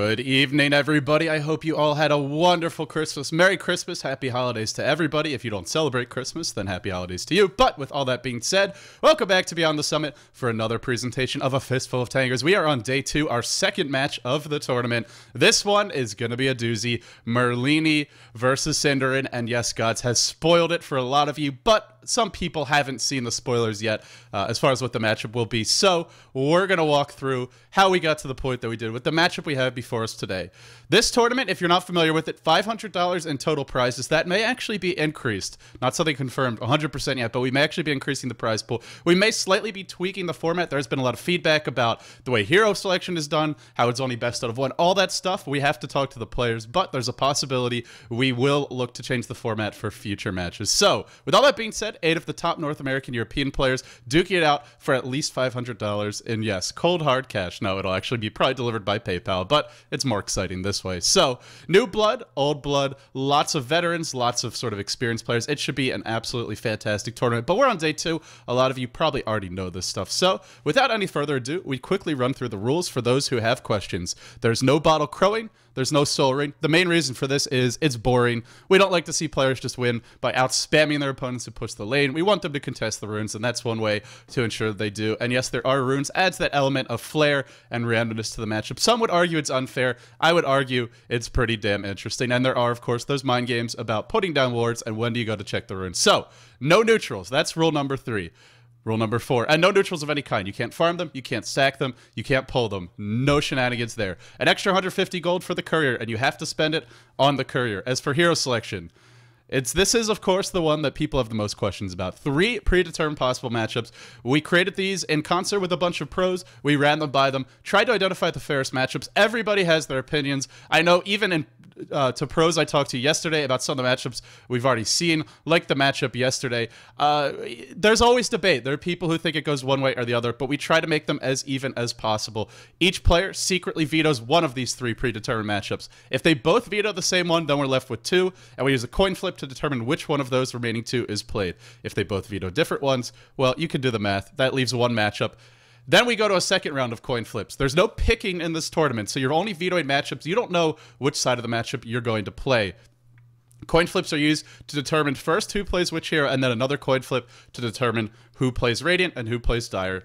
Good evening, everybody. I hope you all had a wonderful Christmas. Merry Christmas. Happy holidays to everybody. If you don't celebrate Christmas, then happy holidays to you. But with all that being said, welcome back to Beyond the Summit for another presentation of a Fistful of Tangoes. We are on day 2, our second match of the tournament. This one is going to be a doozy. Merlini versus Synderen. And yes, Gods has spoiled it for a lot of you, but some people haven't seen the spoilers yet as far as what the matchup will be. So we're going to walk through how we got to the point that we did with the matchup we have before us today. This tournament, if you're not familiar with it, $500 in total prizes. That may actually be increased. Not something confirmed 100% yet, but we may actually be increasing the prize pool. We may slightly be tweaking the format. There's been a lot of feedback about the way hero selection is done, how it's only best out of one, all that stuff. We have to talk to the players, but there's a possibility we will look to change the format for future matches. So with all that being said, 8 of the top North American European players duking it out for at least $500 in, yes, cold hard cash. No, it'll actually be probably delivered by PayPal, but it's more exciting this way. So new blood, old blood, lots of veterans, lots of sort of experienced players. It should be an absolutely fantastic tournament, but we're on day 2. A lot of you probably already know this stuff. So without any further ado, we quickly run through the rules for those who have questions. There's no bottle crowing. There's no soul ring. The main reason for this is it's boring. We don't like to see players just win by out-spamming their opponents who push the lane. We want them to contest the runes, and that's one way to ensure that they do. And yes, there are runes. Adds that element of flair and randomness to the matchup. Some would argue it's unfair. I would argue it's pretty damn interesting. And there are, of course, those mind games about putting down wards and when do you go to check the runes. So, no neutrals. That's rule number 3. Rule number 4, and no neutrals of any kind. You can't farm them, you can't stack them, you can't pull them. No shenanigans there. An extra 150 gold for the courier, and you have to spend it on the courier. As for hero selection, this is, of course, the one that people have the most questions about. 3 predetermined possible matchups. We created these in concert with a bunch of pros. We ran them by them, tried to identify the fairest matchups. Everybody has their opinions. I know even in to pros I talked to yesterday about some of the matchups we've already seen, like the matchup yesterday. There's always debate. There are people who think it goes one way or the other, but we try to make them as even as possible. Each player secretly vetoes one of these 3 predetermined matchups. If they both veto the same one, then we're left with 2, and we use a coin flip to determine which one of those remaining 2 is played. If they both veto different ones, well, you can do the math. That leaves 1 matchup. Then we go to a second round of coin flips. There's no picking in this tournament, so you're only vetoing matchups. You don't know which side of the matchup you're going to play. Coin flips are used to determine first who plays which hero, and then another coin flip to determine who plays Radiant and who plays Dire.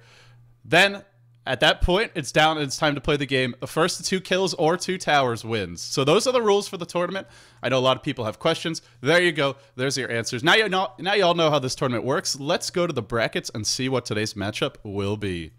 Then, at that point, it's down and it's time to play the game. The first to 2 kills or 2 towers wins. So those are the rules for the tournament. I know a lot of people have questions. There you go. There's your answers. Now you all know how this tournament works. Let's go to the brackets and see what today's matchup will be.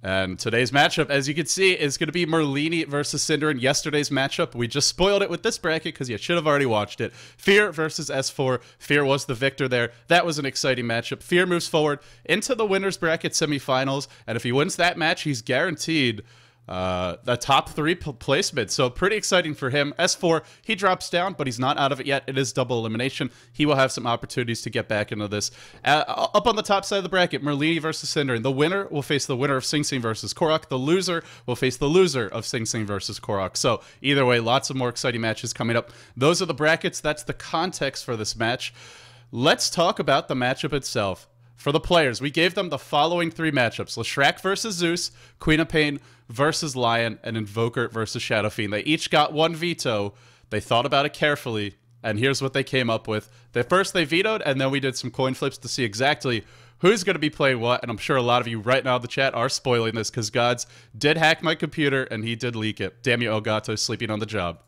And today's matchup, as you can see, is going to be Merlini versus Synderen. Yesterday's matchup, we just spoiled it with this bracket because you should have already watched it. Fear versus S4. Fear was the victor there. That was an exciting matchup. Fear moves forward into the winner's bracket semifinals, and if he wins that match, he's guaranteed the top 3 placement. So pretty exciting for him. S4, he drops down, but he's not out of it yet. It is double elimination. He will have some opportunities to get back into this. Up on the top side of the bracket, Merlini versus Synderen. The winner will face the winner of Sing Sing versus Korok. The loser will face the loser of Sing Sing versus Korok. So either way, lots of more exciting matches coming up. Those are the brackets. That's the context for this match. Let's talk about the matchup itself. For the players, we gave them the following 3 matchups. Leshrac versus Zeus, Queen of Pain versus Lion, and Invoker versus Shadow Fiend. They each got 1 veto. They thought about it carefully, and here's what they came up with. First they vetoed, and then we did some coin flips to see exactly who's going to be playing what, and I'm sure a lot of you right now in the chat are spoiling this because Gods did hack my computer, and he did leak it. Damn you, Elgato, sleeping on the job.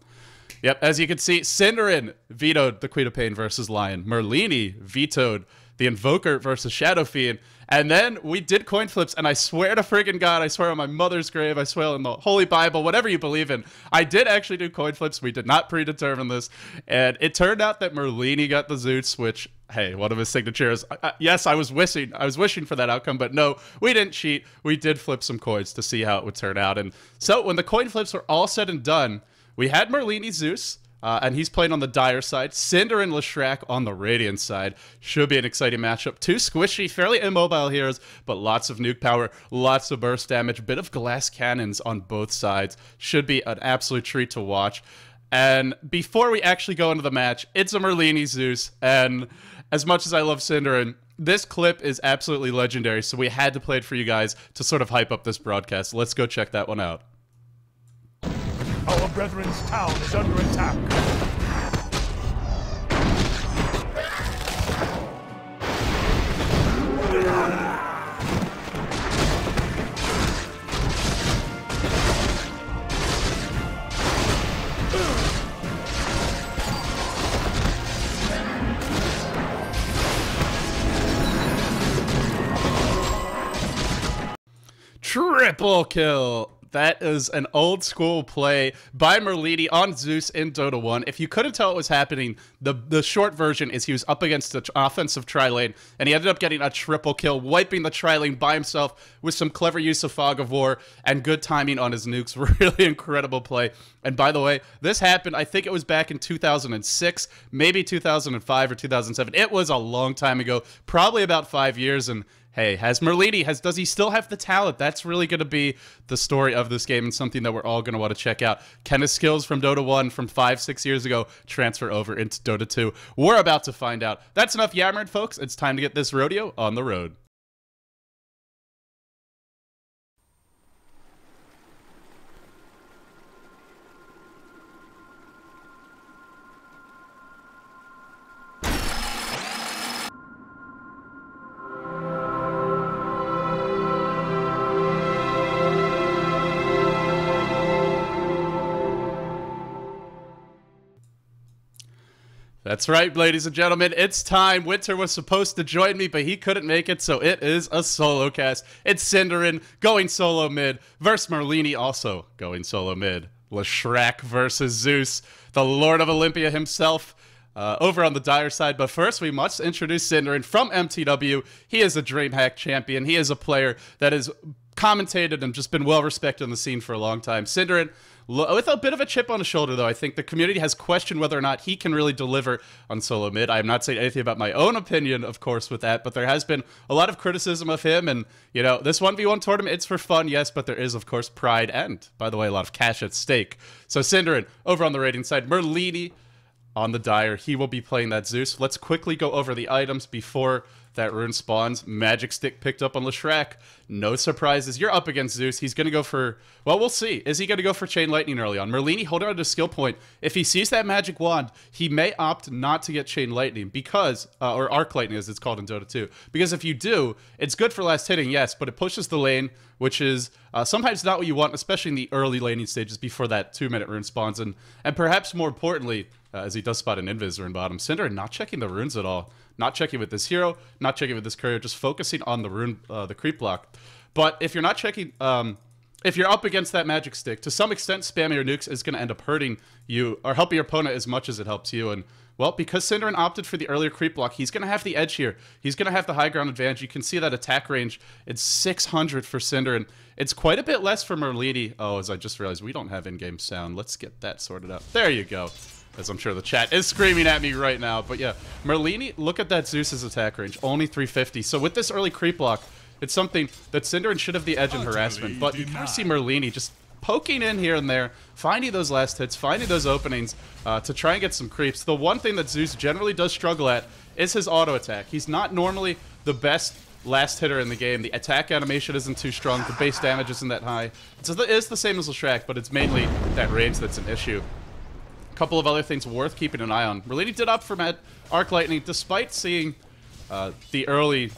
Yep, as you can see, Synderen vetoed the Queen of Pain versus Lion. Merlini vetoed the Invoker versus Shadow Fiend. And then we did coin flips, and I swear to friggin' God, I swear on my mother's grave, I swear on the Holy Bible, whatever you believe in, I did actually do coin flips. We did not predetermine this. And it turned out that Merlini got the Zeus, which, hey, one of his signatures. Yes, I was wishing for that outcome, but no, we didn't cheat. We did flip some coins to see how it would turn out. And so when the coin flips were all said and done, we had Merlini Zeus, and he's playing on the Dire side. Synderen Leshrac on the Radiant side. Should be an exciting matchup. 2 squishy, fairly immobile heroes, but lots of nuke power, lots of burst damage, bit of glass cannons on both sides. Should be an absolute treat to watch. And before we actually go into the match, it's a Merlini Zeus, and as much as I love Synderen, this clip is absolutely legendary, so we had to play it for you guys to sort of hype up this broadcast. Let's go check that one out. brethren's town is under attack. Triple kill. That is an old school play by Merlini on Zeus in Dota 1. If you couldn't tell what was happening, the short version is he was up against the offensive tri-lane, and he ended up getting a triple kill, wiping the tri-lane by himself with some clever use of Fog of War and good timing on his nukes. Really incredible play. And by the way, this happened, I think it was back in 2006, maybe 2005 or 2007. It was a long time ago, probably about 5 years, and hey, does he still have the talent? That's really going to be the story of this game and something that we're all going to want to check out. Can his skills from Dota 1 from 5-6 years ago transfer over into Dota 2? We're about to find out. That's enough yammering, folks. It's time to get this rodeo on the road. That's right, ladies and gentlemen, it's time. Winter was supposed to join me, but he couldn't make it, so it is a solo cast. It's Synderen going solo mid versus Merlini also going solo mid. Leshrac versus Zeus, the Lord of Olympia himself, over on the dire side. But first, we must introduce Synderen from MTW. He is a DreamHack champion. He is a player that is commentated and just been well respected on the scene for a long time. Synderen, with a bit of a chip on his shoulder, though, I think the community has questioned whether or not he can really deliver on solo mid. I am not saying anything about my own opinion, of course, with that, but there has been a lot of criticism of him, and, you know, this 1v1 tournament, it's for fun, yes, but there is, of course, pride and, by the way, a lot of cash at stake. So Synderen, over on the rating side, Merlini on the dire. He will be playing that Zeus. Let's quickly go over the items before that rune spawns. Magic Stick picked up on Leshrac. No surprises. You're up against Zeus. He's going to go for, well, we'll see. Is he going to go for Chain Lightning early on? Merlini holding on to skill point. If he sees that magic wand, he may opt not to get Chain Lightning because, or Arc Lightning as it's called in Dota 2. Because if you do, it's good for last hitting, yes, but it pushes the lane, which is sometimes not what you want, especially in the early laning stages before that 2-minute rune spawns. And perhaps more importantly, as he does spot an Invis rune bottom, Synderen not checking the runes at all. Not checking with this hero, not checking with this courier, just focusing on the rune, the creep block. But if you're not checking, if you're up against that magic stick, to some extent, spamming your nukes is going to end up hurting you, or helping your opponent as much as it helps you. And, well, because Synderen opted for the earlier creep block, he's going to have the edge here. He's going to have the high ground advantage. You can see that attack range. It's 600 for Synderen. It's quite a bit less for Merlini. Oh, as I just realized, we don't have in-game sound. Let's get that sorted out. There you go. As I'm sure the chat is screaming at me right now. But yeah, Merlini, look at that Zeus's attack range. Only 350. So with this early creep block, it's something that Synderen should have the edge in harassment. But you kind of see Merlini just poking in here and there, finding those last hits, finding those openings to try and get some creeps. The one thing that Zeus generally does struggle at is his auto attack. He's not normally the best last hitter in the game. The attack animation isn't too strong. The base damage isn't that high. It is the same as Leshrac, but it's mainly that range that's an issue. Couple of other things worth keeping an eye on. Merlini did up for Arc Lightning despite seeing the early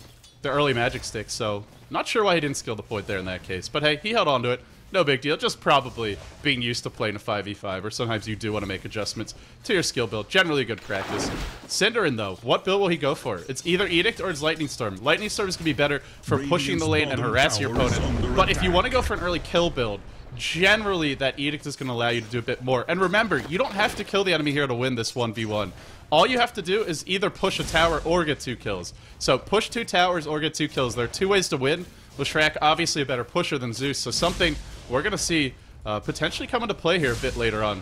magic stick, so not sure why he didn't skill the point there in that case. But hey, he held on to it. No big deal. Just probably being used to playing a 5v5, or sometimes you do want to make adjustments to your skill build. Generally good practice. Synderen, though, what build will he go for? It's either Edict or it's Lightning Storm. Lightning Storm is going to be better for pushing the lane and harassing your opponent. But if you want to go for an early kill build, generally that Edict is going to allow you to do a bit more. And remember, you don't have to kill the enemy here to win this 1v1. All you have to do is either push a tower or get 2 kills. So push 2 towers or get 2 kills. There are 2 ways to win. Leshrac, obviously a better pusher than Zeus, so something we're going to see potentially come into play here a bit later on.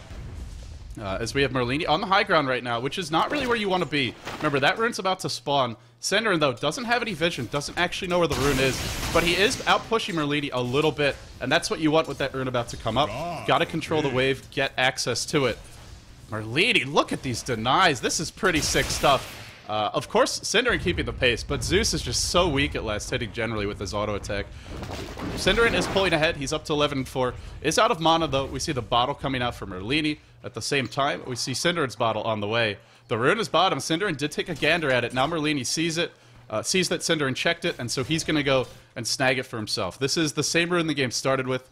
As we have Merlini on the high ground right now, which is not really where you want to be. Remember, that rune's about to spawn. Synderen, though, doesn't have any vision, doesn't actually know where the rune is, but he is out-pushing Merlini a little bit, and that's what you want with that rune about to come up. Gotta control the wave, get access to it. Merlini, look at these denies. This is pretty sick stuff. Of course, Synderen keeping the pace, but Zeus is just so weak at last hitting generally with his auto attack. Synderen is pulling ahead. He's up to 11-4. Is out of mana, though. We see the bottle coming out from Merlini. At the same time, we see Synderen's bottle on the way. The rune is bottom. Synderen did take a gander at it. Now Merlini sees it, sees that Synderen checked it, and so he's going to go and snag it for himself. This is the same rune the game started with.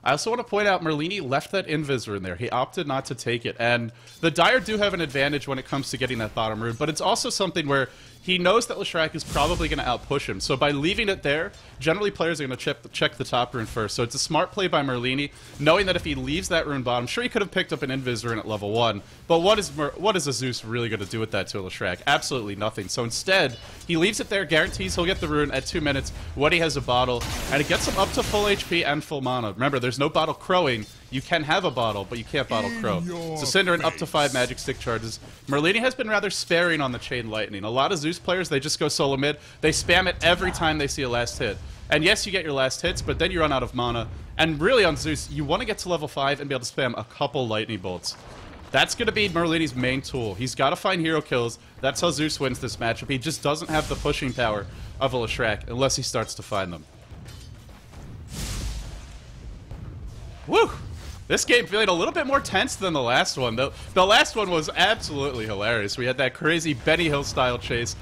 I also want to point out Merlini left that invis rune there. He opted not to take it. And the Dire do have an advantage when it comes to getting that bottom rune, but it's also something where he knows that Leshrac is probably going to outpush him. So by leaving it there, generally players are going to check the top rune first. So it's a smart play by Merlini, knowing that if he leaves that rune bottom, sure, he could have picked up an invis rune at level 1, but what is a Zeus really going to do with that to a Leshrac? Absolutely nothing. So instead, he leaves it there, guarantees he'll get the rune at 2 minutes when he has a bottle, and it gets him up to full HP and full mana. Remember, there's no bottle crowing. You can have a bottle, but you can't bottle crow. So Synderen up to 5 magic stick charges. Merlini has been rather sparing on the Chain Lightning. A lot of Zeus players, they just go solo mid. They spam it every time they see a last hit. And yes, you get your last hits, but then you run out of mana. And really on Zeus, you want to get to level 5 and be able to spam a couple lightning bolts. That's going to be Merlini's main tool. He's got to find hero kills. That's how Zeus wins this matchup. He just doesn't have the pushing power of a Leshrac unless he starts to find them. Woo! This game feeling a little bit more tense than the last one. The last one was absolutely hilarious. We had that crazy Benny Hill style chase.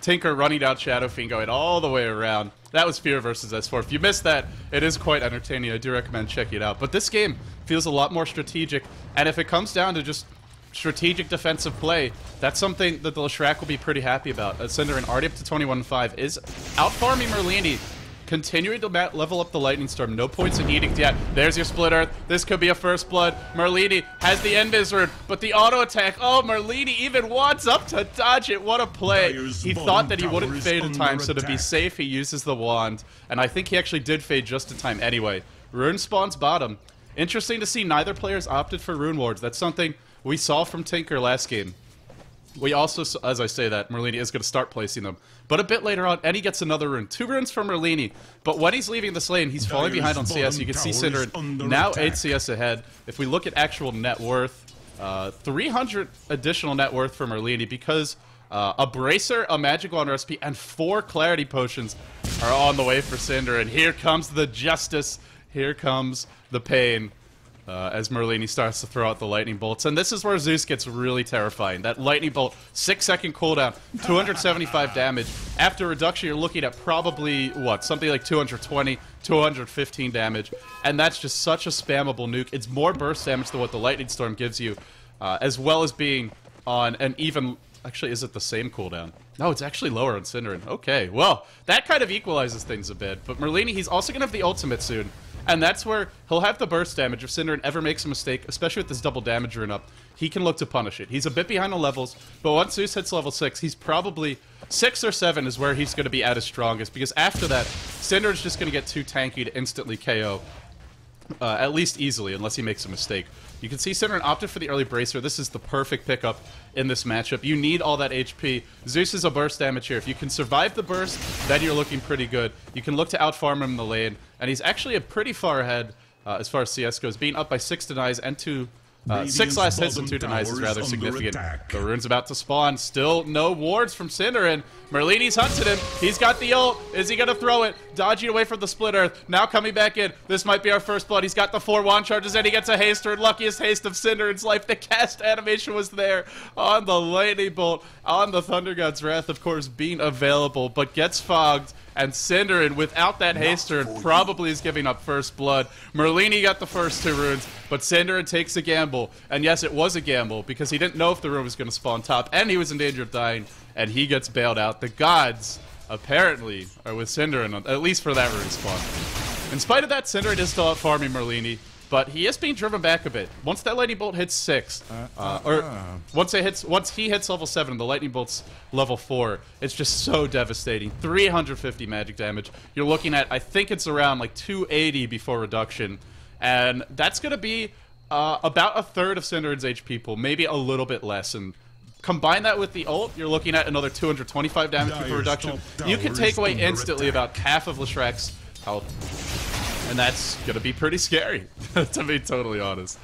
Tinker running down Shadow Fiend going all the way around. That was Fear versus S4. If you missed that, it is quite entertaining. I do recommend checking it out. But this game feels a lot more strategic. And if it comes down to just strategic defensive play, that's something that the Leshrac will be pretty happy about. Synderen already up to 21-5 is out-farming Merlini, continuing to level up the Lightning Storm. No points in Edict yet. There's your Split Earth. This could be a first blood. Merlini has the Invis rune, but the auto attack. Oh, Merlini even wants up to dodge it. What a play. He thought that he wouldn't fade in time, so to be safe, he uses the wand. And I think he actually did fade just in time anyway. Rune spawns bottom. Interesting to see neither players opted for Rune Wards. That's something we saw from Tinker last game. We also, as I say that, Merlini is going to start placing them. But a bit later on, and he gets another rune. 2 runes from Merlini. But when he's leaving this lane, he's falling behind on CS. You can see Synderen now 8 CS ahead. If we look at actual net worth, 300 additional net worth for Merlini because a Bracer, a Magic Wand recipe, and 4 Clarity Potions are on the way for Synderen. Here comes the justice. Here comes the pain. As Merlini starts to throw out the lightning bolts. And this is where Zeus gets really terrifying. That lightning bolt, 6-second cooldown, 275 damage. After reduction, you're looking at probably, what, something like 220, 215 damage. And that's just such a spammable nuke. It's more burst damage than what the lightning storm gives you, as well as being on an even... Actually, is it the same cooldown? No, it's actually lower on Synderen. Okay, well, that kind of equalizes things a bit. But Merlini, he's also going to have the ultimate soon. And that's where he'll have the burst damage. If Synderen ever makes a mistake, especially with this double damage rune up, he can look to punish it. He's a bit behind on levels, but once Zeus hits level 6, he's probably 6 or 7 is where he's going to be at his strongest. Because after that, Synderen's just going to get too tanky to instantly KO. At least easily, unless he makes a mistake. You can see Synderen opted for the early Bracer. This is the perfect pickup in this matchup. You need all that HP. Zeus is a burst damage here. If you can survive the burst, then you're looking pretty good. You can look to outfarm him in the lane, and he's actually a pretty far ahead as far as CS goes. Being up by 6 denies and 2... 6 last hits and 2 denies is rather significant. The rune's about to spawn. Still no wards from Synderen. Merlini's hunted him. He's got the ult. Is he going to throw it? Dodging away from the Split Earth. Now coming back in. This might be our first blood. He's got the 4 wand charges and he gets a haster. Luckiest haste of Synderen's life. The cast animation was there on the lightning bolt. On the Thunder God's Wrath, of course, being available, but gets fogged. And Synderen, without that haster, probably is giving up first blood. Merlini got the first 2 runes, but Synderen takes a gamble. And yes, it was a gamble, because he didn't know if the rune was going to spawn top, and he was in danger of dying, and he gets bailed out. The gods, apparently, are with Synderen, at least for that rune spawn. In spite of that, Synderen is still out farming Merlini, but he is being driven back a bit. Once that lightning bolt hits 6, once he hits level 7, the lightning bolt's level 4, it's just so devastating. 350 magic damage. You're looking at, I think it's around like 280 before reduction, and that's going to be about a third of Synderen's HP pool, maybe a little bit less. And combine that with the ult, you're looking at another 225 damage before reduction. You can take away instantly about half of Leshrac's health. And that's going to be pretty scary, to be totally honest.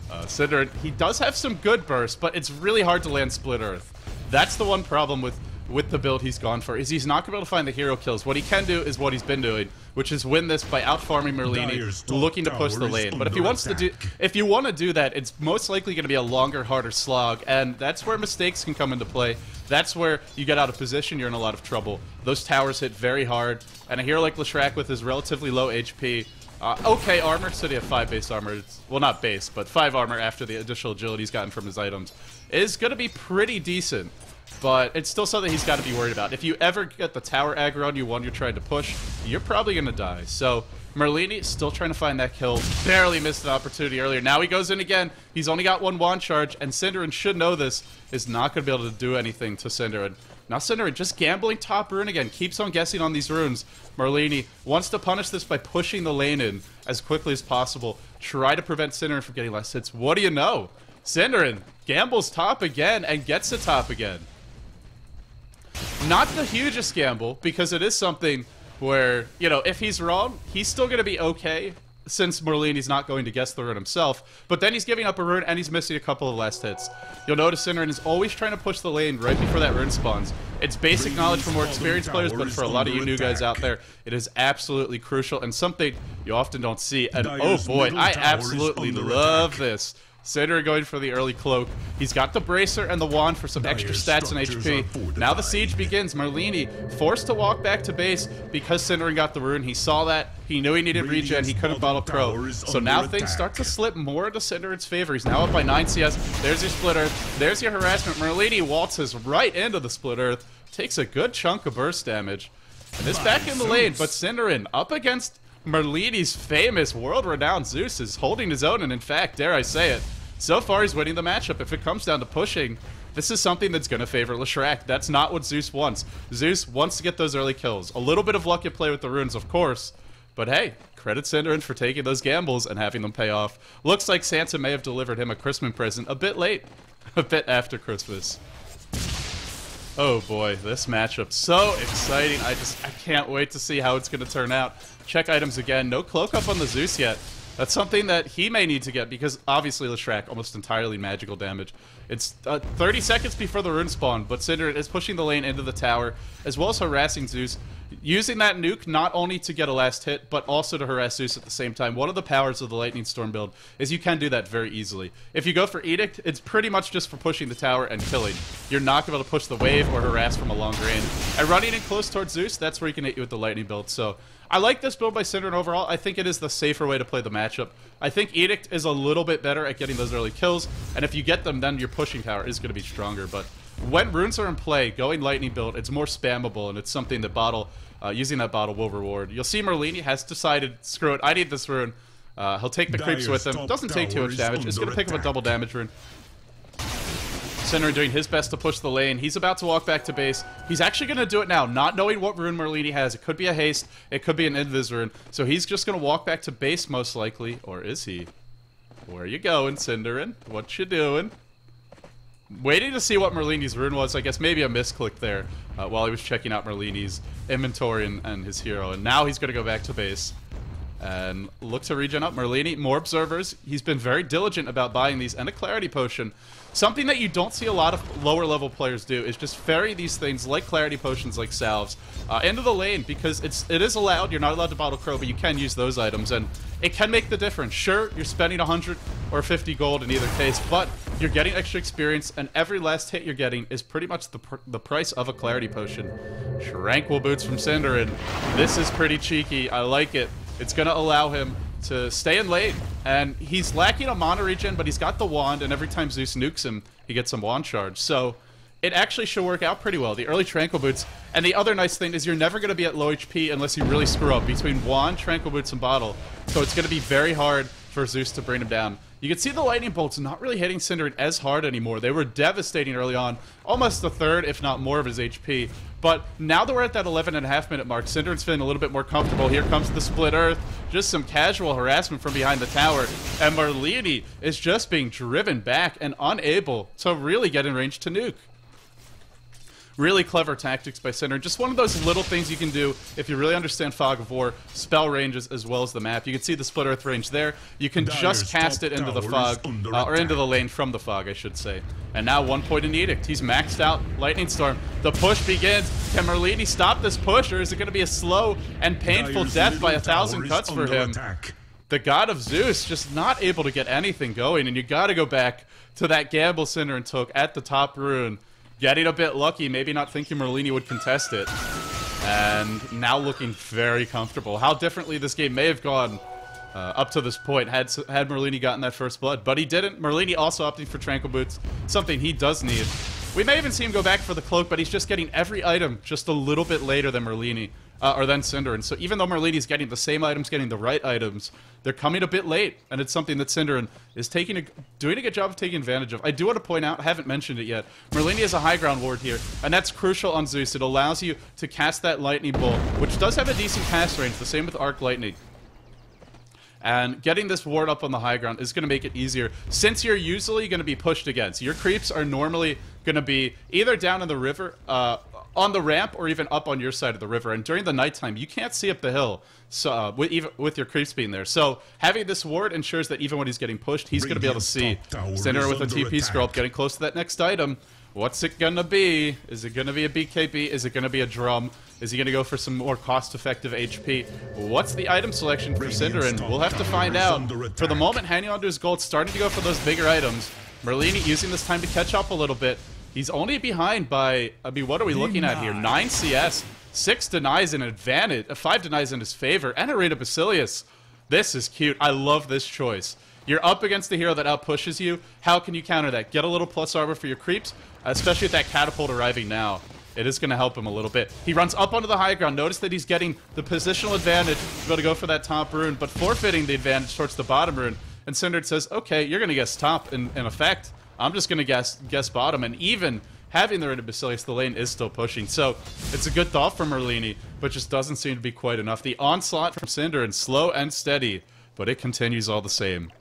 Synderen, he does have some good bursts, but it's really hard to land Split Earth. That's the one problem with the build he's gone for, is he's not going to be able to find the hero kills. What he can do is what he's been doing, which is win this by out-farming Merlini, looking to push the lane. But if you want to do that, it's most likely going to be a longer, harder slog, and that's where mistakes can come into play. That's where you get out of position, you're in a lot of trouble. Those towers hit very hard, and a hero like Leshrac with his relatively low HP, okay armor, so he have 5 base armor, well not base, but 5 armor after the additional agility he's gotten from his items, is going to be pretty decent. But it's still something he's got to be worried about. If you ever get the tower aggro on you when you're trying to push, you're probably going to die. So Merlini still trying to find that kill. Barely missed an opportunity earlier. Now he goes in again. He's only got 1 wand charge, and Synderen should know this, is not going to be able to do anything to Synderen. Now Synderen just gambling top rune again. Keeps on guessing on these runes. Merlini wants to punish this by pushing the lane in as quickly as possible. Try to prevent Synderen from getting less hits. What do you know? Synderen gambles top again and gets to top again. Not the hugest gamble, because it is something where, you know, if he's wrong, he's still going to be okay, since Merlini's not going to guess the rune himself. But then he's giving up a rune, and he's missing a couple of last hits. You'll notice Synderen is always trying to push the lane right before that rune spawns. It's basic knowledge for more experienced players, but for a lot of you new guys out there, it is absolutely crucial, and something you often don't see. And oh boy, I absolutely love this. Synderen going for the early cloak. He's got the bracer and the wand for some extra stats and HP. Now the siege begins. Merlini forced to walk back to base because Synderen got the rune. He saw that. He knew he needed regen. He couldn't bottle Crow. So now things start to slip more into Synderen's favor. He's now up by 9 CS. There's your Split Earth. There's your harassment. Merlini waltzes right into the Split Earth. Takes a good chunk of burst damage. And this back in the lane, but Synderen up against Merlini's famous world-renowned Zeus is holding his own, and in fact, dare I say it, so far he's winning the matchup. If it comes down to pushing, this is something that's going to favor Leshrac. That's not what Zeus wants. Zeus wants to get those early kills. A little bit of luck at play with the runes, of course, but hey, credit Synderen for taking those gambles and having them pay off. Looks like Santa may have delivered him a Christmas present a bit late, a bit after Christmas. Oh boy, this matchup, so exciting. I can't wait to see how it's going to turn out. Check items again. No cloak up on the Zeus yet. That's something that he may need to get, because obviously Leshrac almost entirely magical damage. It's 30 seconds before the rune spawn, but Synderen is pushing the lane into the tower, as well as harassing Zeus. Using that nuke not only to get a last hit, but also to harass Zeus at the same time. One of the powers of the Lightning Storm build is you can do that very easily. If you go for Edict, it's pretty much just for pushing the tower and killing. You're not going to be able to push the wave or harass from a long range. And running in close towards Zeus, that's where he can hit you with the Lightning build. So I like this build by Synderen overall. I think it is the safer way to play the matchup. I think Edict is a little bit better at getting those early kills, and if you get them, then your pushing power is going to be stronger. But when runes are in play, going Lightning build, it's more spammable, and it's something that using that bottle will reward. You'll see Merlini has decided, screw it, I need this rune. He'll take the creeps with him. Doesn't take too much damage. It's going to pick up a double damage rune. Synderen doing his best to push the lane. He's about to walk back to base. He's actually going to do it now, not knowing what rune Merlini has. It could be a haste. It could be an invis rune. So he's just going to walk back to base most likely. Or is he? Where you going, Synderen? What you doing? Waiting to see what Merlini's rune was. I guess maybe a misclick there while he was checking out Merlini's inventory and his hero. And now he's going to go back to base and look to regen up. Merlini, more observers. He's been very diligent about buying these and a clarity potion. Something that you don't see a lot of lower level players do is just ferry these things like clarity potions, like salves, into the lane, because it is allowed. You're not allowed to bottle Crow, but you can use those items, and it can make the difference. Sure, you're spending 100 or 50 gold in either case, but you're getting extra experience, and every last hit you're getting is pretty much the price of a clarity potion. Tranquil boots from Synderen. This is pretty cheeky. I like it. It's going to allow him to stay in lane, and he's lacking a mana regen, but he's got the wand, and every time Zeus nukes him, he gets some wand charge. So it actually should work out pretty well. The early Tranquil Boots, and the other nice thing is you're never going to be at low HP unless you really screw up between wand, Tranquil Boots, and bottle. So it's going to be very hard for Zeus to bring him down. You can see the lightning bolts not really hitting Synderen as hard anymore. They were devastating early on, almost a third, if not more, of his HP. But now that we're at that 11.5 minute mark, Synderen's feeling a little bit more comfortable. Here comes the Split Earth, just some casual harassment from behind the tower, and Merlini is just being driven back and unable to really get in range to nuke. Really clever tactics by Synderen. Just one of those little things you can do if you really understand Fog of War, spell ranges, as well as the map. You can see the Split Earth range there. You can just cast it into the fog, or into the lane from the fog, I should say. And now 1 point in Edict. He's maxed out Lightning Storm. The push begins. Can Merlini stop this push, or is it going to be a slow and painful death by 1,000 cuts for him? The God of Zeus just not able to get anything going, and you got to go back to that gamble Synderen took at the top rune. Getting a bit lucky, maybe not thinking Merlini would contest it. And now looking very comfortable. How differently this game may have gone up to this point had Merlini gotten that first blood. But he didn't. Merlini also opting for Tranquil Boots, something he does need. We may even see him go back for the cloak, but he's just getting every item just a little bit later than Merlini, or than Synderen. So even though Merlini's getting the same items, getting the right items, they're coming a bit late, and it's something that Synderen is doing a good job of taking advantage of. I do want to point out, I haven't mentioned it yet, Merlini has a high ground ward here, and that's crucial on Zeus. It allows you to cast that lightning bolt, which does have a decent cast range, the same with Arc Lightning. And getting this ward up on the high ground is going to make it easier, since you're usually going to be pushed against. Your creeps are normally going to be either down in the river, on the ramp, or even up on your side of the river. And during the nighttime, you can't see up the hill, so even with your creeps being there. So having this ward ensures that even when he's getting pushed, he's going to be able to see. Synderen with a TP scroll, getting close to that next item. What's it gonna be? Is it gonna be a BKB? Is it gonna be a drum? Is he gonna go for some more cost-effective HP? What's the item selection for Synderen? We'll have to find out. For the moment, hanging on to his gold, starting to go for those bigger items. Merlini using this time to catch up a little bit. He's only behind by, I mean, what are we looking at here? 9 CS, 6 denies an advantage, 5 denies in his favor, and a rate of Basilius. This is cute. I love this choice. You're up against the hero that outpushes you. How can you counter that? Get a little plus armor for your creeps, especially with that catapult arriving now. It is going to help him a little bit. He runs up onto the high ground. Notice that he's getting the positional advantage to be able to go for that top rune, but forfeiting the advantage towards the bottom rune. And Synderen says, okay, you're going to guess top in effect. I'm just going to guess bottom. And even having the Rite of Basilius, the lane is still pushing. So it's a good thought from Merlini, but just doesn't seem to be quite enough. The onslaught from Synderen, slow and steady, but it continues all the same.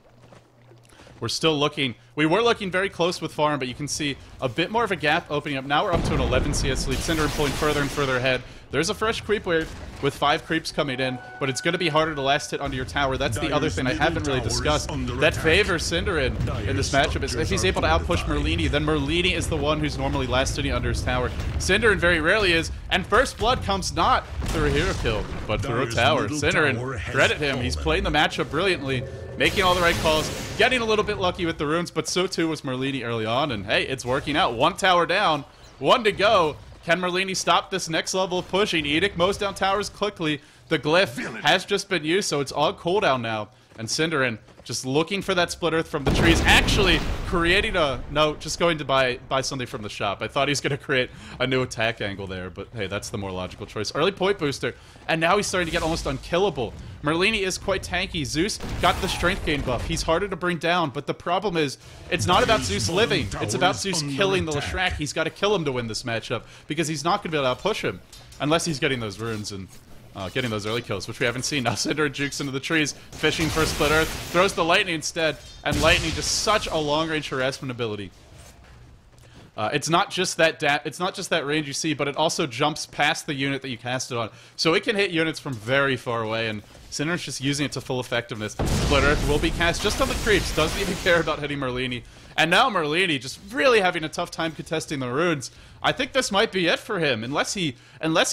We're still looking. We were looking very close with farm, but you can see a bit more of a gap opening up. Now we're up to an 11 CS lead. Synderen pulling further and further ahead. There's a fresh creep wave with 5 creeps coming in, but it's going to be harder to last hit onto your tower. That's the other thing I haven't really discussed that favors Synderen in this matchup. Is if he's able to outpush Merlini, then Merlini is the one who's normally last hitting under his tower. Synderen very rarely is, and first blood comes not through a hero kill, but through a tower. Synderen, credit him. He's playing the matchup brilliantly, making all the right calls, getting a little bit lucky with the runes, but so too was Merlini early on, and hey, it's working out. 1 tower down, 1 to go. Can Merlini stop this next level of pushing? Edict mows down towers quickly. The glyph has just been used, so it's all cooldown now. And Synderen just looking for that split earth from the trees. Actually creating a... No, just going to buy something from the shop. I thought he was going to create a new attack angle there, but hey, that's the more logical choice. Early point booster, and now he's starting to get almost unkillable. Merlini is quite tanky. Zeus got the strength gain buff. He's harder to bring down, but the problem is, it's not about Zeus living. It's about Zeus killing the Leshrac. He's got to kill him to win this matchup, because he's not going to be able to outpush him, unless he's getting those runes and getting those early kills, which we haven't seen. Now Synderen jukes into the trees, fishing for Split Earth, throws the lightning instead, and lightning just such a long-range harassment ability. It's not just that range you see, but it also jumps past the unit that you cast it on, so it can hit units from very far away. And Synderen's just using it to full effectiveness. Split Earth will be cast just on the creeps, doesn't even care about hitting Merlini. And now Merlini just really having a tough time contesting the runes. I think this might be it for him, unless he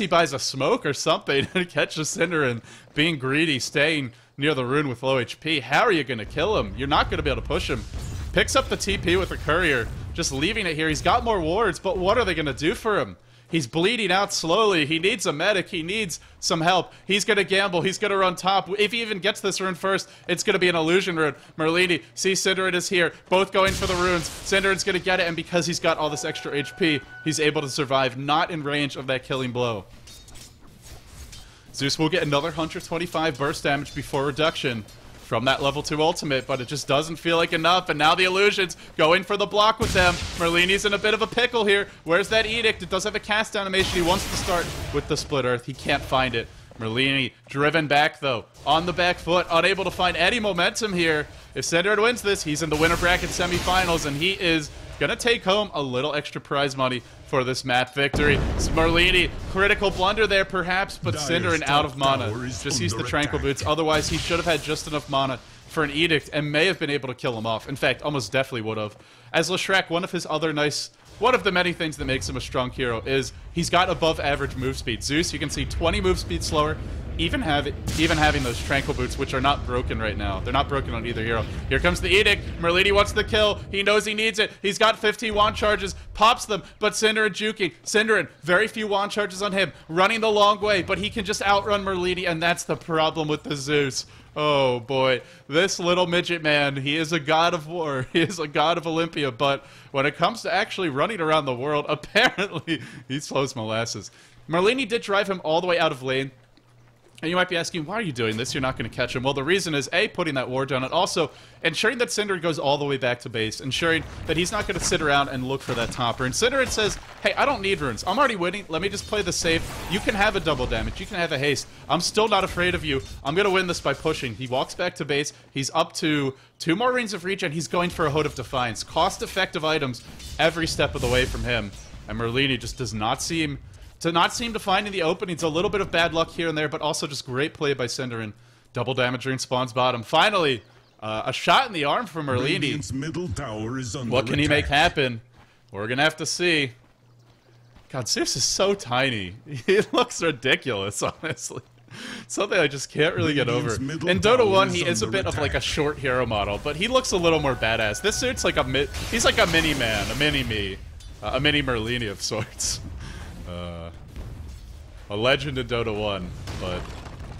buys a smoke or something and catches Synderen being greedy, staying near the rune with low HP. How are you going to kill him? You're not going to be able to push him. Picks up the TP with a courier, just leaving it here. He's got more wards, but what are they going to do for him? He's bleeding out slowly. He needs a medic. He needs some help. He's going to gamble. He's going to run top. If he even gets this rune first, it's going to be an illusion rune. Merlini sees Synderen is here. Both going for the runes. Synderen's going to get it, and because he's got all this extra HP, he's able to survive, not in range of that killing blow. Zeus will get another 125 burst damage before reduction from that level 2 ultimate, but it just doesn't feel like enough, and now the illusions going for the block with them. Merlini's in a bit of a pickle here. Where's that edict? It does have a cast animation. He wants to start with the Split Earth. He can't find it. Merlini driven back, though, on the back foot, unable to find any momentum here. If Synderen wins this, he's in the winner bracket semifinals, and he is Gonna take home a little extra prize money for this map victory. Merlini, critical blunder there perhaps, but Synderen out of mana. Just used the Tranquil Boots. Otherwise, he should have had just enough mana for an Edict and may have been able to kill him off. In fact, almost definitely would have. As Leshrac, one of his other one of the many things that makes him a strong hero is he's got above average move speed. Zeus, you can see 20 move speed slower, even having those Tranquil Boots, which are not broken right now. They're not broken on either hero. Here comes the Edict. Merlini wants the kill. He knows he needs it. He's got 15 wand charges, pops them, but Synderen juking. Synderen, very few wand charges on him, running the long way, but he can just outrun Merlini, and that's the problem with the Zeus. Oh boy, this little midget man, he is a god of war. He is a god of Olympia, but when it comes to actually running around the world, apparently he slows molasses. Merlini did drive him all the way out of lane. And you might be asking, why are you doing this? You're not going to catch him. Well, the reason is, A, putting that ward down, and also ensuring that Synderen goes all the way back to base, ensuring that he's not going to sit around and look for that topper. And Synderen says, hey, I don't need runes. I'm already winning. Let me just play the safe. You can have a double damage. You can have a haste. I'm still not afraid of you. I'm going to win this by pushing. He walks back to base. He's up to 2 more rings of regen. He's going for a Hood of Defiance. Cost-effective items every step of the way from him. And Merlini just does not seem to find in the openings. A little bit of bad luck here and there, but also just great play by Synderen. Double damage ring spawns bottom. Finally, a shot in the arm from Merlini. Middle tower is under What can he attack. make happen? We're gonna have to see. God, Zeus is so tiny. He looks ridiculous, honestly. Something I just can't really get over. In Dota 1, he is a bit of like a short hero model, but he looks a little more badass. This suit's like he's like a mini man, a mini me, a mini Merlini of sorts. A legend in Dota 1, but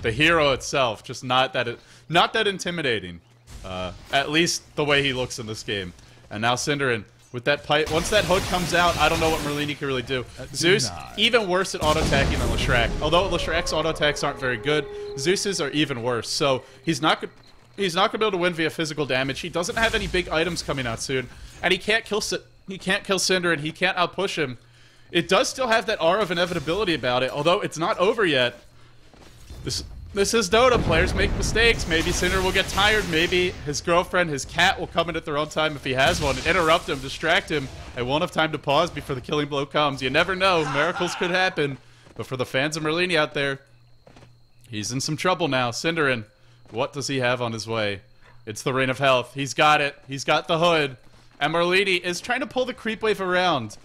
the hero itself just not that intimidating. At least the way he looks in this game. And now Synderen with that pipe. Once that hood comes out, I don't know what Merlini can really do. Zeus even worse at auto attacking than Leshrac. Although Leshrac's auto attacks aren't very good, Zeus's are even worse. So he's not gonna be able to win via physical damage. He doesn't have any big items coming out soon, and he can't kill Synderen. He can't outpush him. It does still have that aura of inevitability about it, although it's not over yet. This is Dota. Players make mistakes. Maybe Synderen will get tired. Maybe his girlfriend, his cat, will come in at their own time if he has one and interrupt him, distract him, and won't have time to pause before the killing blow comes. You never know. Miracles could happen. But for the fans of Merlini out there, he's in some trouble now. Synderen, what does he have on his way? It's the Rain of Health. He's got it. He's got the hood. And Merlini is trying to pull the creep wave around.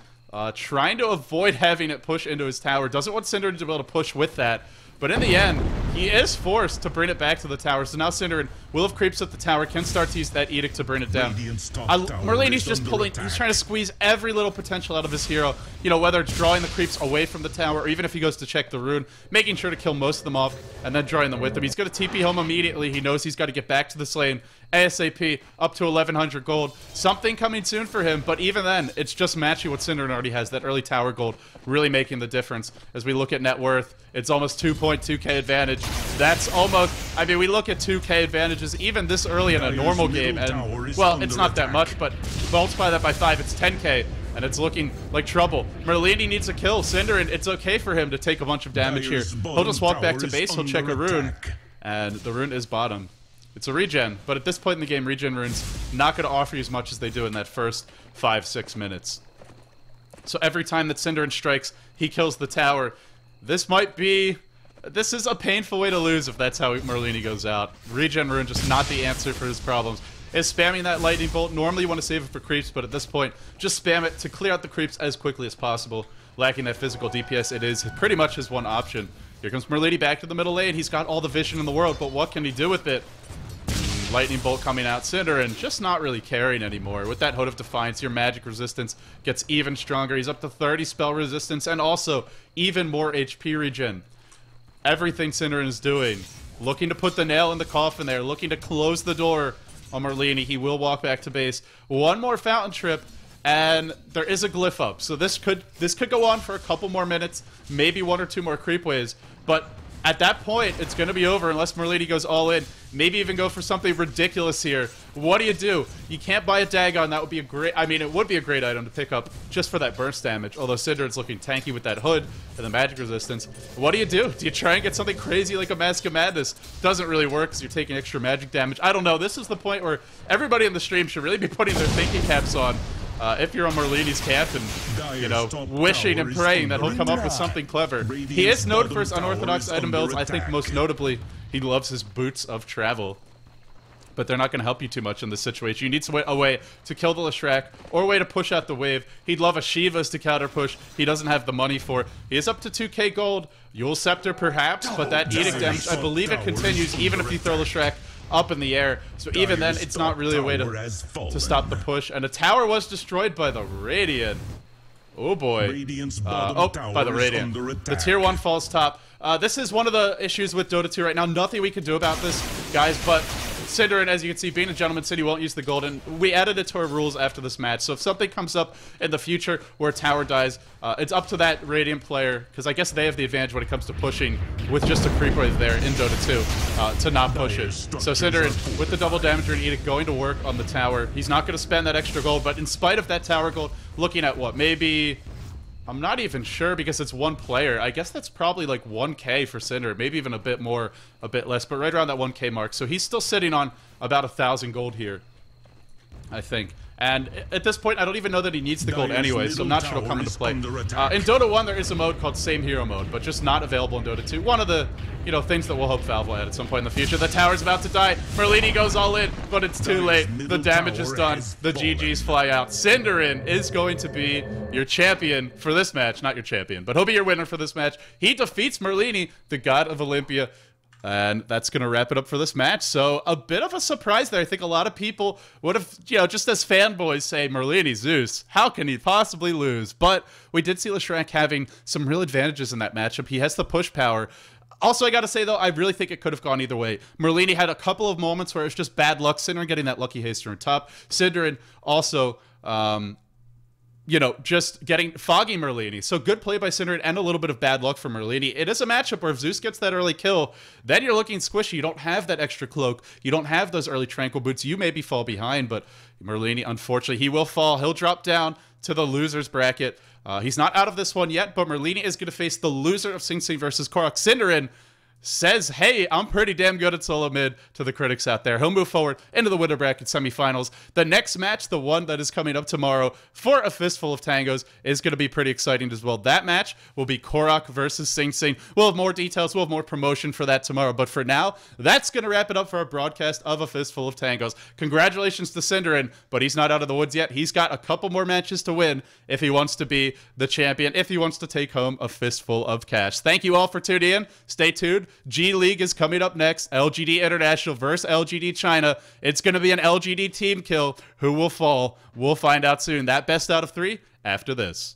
Trying to avoid having it push into his tower. Doesn't want Synderen to be able to push with that. But in the end, he is forced to bring it back to the tower. So now Synderen will have creeps at the tower, can start to use that Edict to bring it down. Merlini's just pulling, he's trying to squeeze every little potential out of his hero. You know, whether it's drawing the creeps away from the tower, or even if he goes to check the rune, making sure to kill most of them off, and then drawing them with him. He's going to TP home immediately. He knows he's got to get back to this lane ASAP, up to 1100 gold. Something coming soon for him, but even then, it's just matching what Synderen already has. That early tower gold really making the difference. As we look at net worth, it's almost 2.2k advantage. That's almost, I mean, we look at 2k advantages even this early in a normal game, and, well, it's not that much, but multiply that by 5, it's 10k, and it's looking like trouble. Merlini needs a kill. Synderen, it's okay for him to take a bunch of damage here. He'll just walk back to base, he'll check a rune, and the rune is bottom. It's a regen, but at this point in the game, regen runes not going to offer you as much as they do in that first 5-6 minutes. So every time that Synderen strikes, he kills the tower. This is a painful way to lose if that's how Merlini goes out. Regen rune just not the answer for his problems. Is spamming that lightning bolt. Normally you want to save it for creeps, but at this point, just spam it to clear out the creeps as quickly as possible. Lacking that physical DPS, it is pretty much his one option. Here comes Merlini back to the middle lane. He's got all the vision in the world, but what can he do with it? Lightning bolt coming out. Synderen just not really caring anymore. With that Hood of Defiance, your magic resistance gets even stronger. He's up to 30 spell resistance and also even more HP regen. Everything Synderen is doing, looking to put the nail in the coffin there, looking to close the door on Merlini. He will walk back to base. One more fountain trip, and there is a glyph up. So this could go on for a couple more minutes, maybe 1 or 2 more creep waves, but at that point, it's going to be over unless Merlini goes all in. Maybe even go for something ridiculous here. What do? You can't buy a Dagon. That would be a great... I mean, it would be a great item to pick up just for that burst damage. Although Synderen's looking tanky with that hood and the magic resistance. What do? Do you try and get something crazy like a Mask of Madness? Doesn't really work because you're taking extra magic damage. I don't know. This is the point where everybody in the stream should really be putting their thinking caps on. if you're on Merlini's camp and, you know, wishing and praying that he'll come up with something clever. He is known for his unorthodox item builds. I think most notably, he loves his Boots of Travel. But they're not going to help you too much in this situation. You need a way to kill the Leshrac or a way to push out the wave. He'd love a Shivas to counter push. He doesn't have the money for it. He is up to 2k gold. Yule Scepter perhaps, but that Edict damage, I believe it continues even if you throw Leshrac up in the air. So even then, it's not really a way to stop the push. And the tower was destroyed by the Radiant. Oh boy. By the Radiant. The tier 1 falls top. This is one of the issues with Dota 2 right now. Nothing we can do about this, guys, but Synderen, as you can see, being a gentleman, said he won't use the golden. We added it to our rules after this match, so if something comes up in the future where a tower dies, it's up to that Radiant player, because I guess they have the advantage when it comes to pushing with just a creep wave there in Dota 2 to not push it. So Synderen, with the double damage and Edict going to work on the tower, he's not going to spend that extra gold, but in spite of that tower gold, looking at what, maybe... I'm not even sure because it's one player. I guess that's probably like 1k for Synderen, maybe even a bit more, a bit less, but right around that 1k mark. So he's still sitting on about 1,000 gold here, I think. And at this point, I don't even know that he needs the gold anyway, so I'm not sure it'll come into play. In Dota 1, there is a mode called Same Hero Mode, but just not available in Dota 2. One of the, you know, things that we'll hope Valve will add at some point in the future. The tower's about to die. Merlini goes all in, but it's too late. The damage is done. The GGs fly out. Synderen is going to be your champion for this match. Not your champion, but he'll be your winner for this match. He defeats Merlini, the god of Olympia. And that's going to wrap it up for this match. So a bit of a surprise there. I think a lot of people would have, you know, just as fanboys say, Merlini, Zeus, how can he possibly lose? But we did see Leshrac having some real advantages in that matchup. He has the push power. Also, I got to say, though, I really think it could have gone either way. Merlini had a couple of moments where it was just bad luck. Synderen getting that lucky haster on top. Synderen also... you know, just getting foggy Merlini. So good play by Synderen and a little bit of bad luck for Merlini. It is a matchup where if Zeus gets that early kill, then you're looking squishy. You don't have that extra cloak. You don't have those early tranquil boots. You maybe fall behind, but Merlini, unfortunately, he will fall. He'll drop down to the loser's bracket. He's not out of this one yet, but Merlini is going to face the loser of Sing Sing versus Korok. Synderen says, hey, I'm pretty damn good at solo mid to the critics out there. He'll move forward into the winner bracket semifinals. The next match, the one that is coming up tomorrow for a Fistful of Tangoes, is going to be pretty exciting as well. That match will be Korok versus Sing Sing. We'll have more details. We'll have more promotion for that tomorrow. But for now, that's going to wrap it up for our broadcast of a Fistful of Tangoes. Congratulations to Synderen, but he's not out of the woods yet. He's got a couple more matches to win if he wants to be the champion, if he wants to take home a fistful of cash. Thank you all for tuning in. Stay tuned. G League is coming up next. LGD International versus LGD China. It's going to be an LGD team kill. Who will fall? We'll find out soon. That best out of 3 after this.